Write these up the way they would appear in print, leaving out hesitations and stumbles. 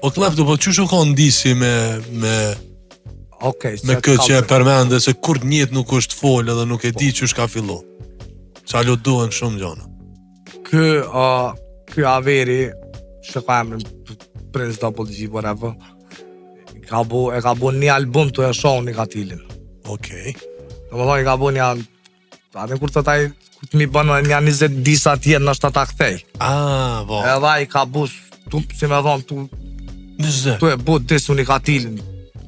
O Klepto, po çu ka ndisi me këtë që e përmende se kur njët nuk është folë dhe nuk e di që ka fillu. Sa lu duhen shumë gjona. Ky Averi, që ka emrin Prince Double G, whatever, e ka bu një album të e shohë një katilin. Okej. Në më thonë, i ka bu një... Atë kur të taj, kur të mi bënë një 20 disa tjerë në shtë ta kthej. Po. Edhe i ka bu, si me thonë, tu e bu disë unë i katilin.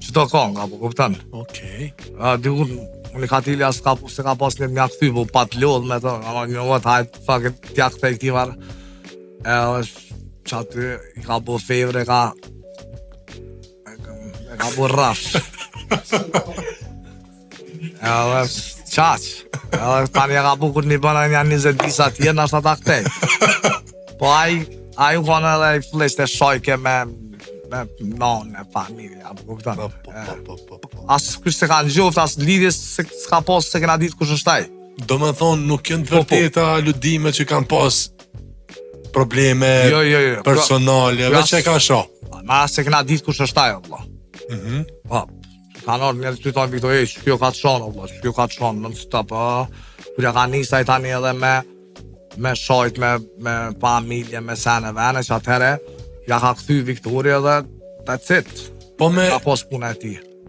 Qëto ka nga bu, kuptan? Okej. Dikur, unë i katili se ka pas një mja këthy, bu pat lodh me të, një vët, hajtë, fucking, tja kthej këti varë. Që aty i ka bu fejvër, e ka bu rrafsh. Qaq. Tani e ka bu kur një bëna një 20 disa tjerë, në ashtë ta kthej. Po a ju konë edhe i fleshte shojke me nonë, familje, apo kuptan. Asë kështë se ka në gjoft, asë lidhjes se s'ka pas se kena ditë kush është taj. Do me thonë, nuk kënë të vërteta aludime që kanë pas probleme personale, veç e ka sho. Ma se kena ditë kush është taj, Allah. Ka nërë njerë të tonë Viktor, që kjo ka të shonë, Allah, që kjo ka të shonë, në stop, kërja ka njësaj tani edhe me shojt, me familje, me sene vene, që atëhere, ja ka këthy Viktori edhe that's it. Ka pos puna e ti.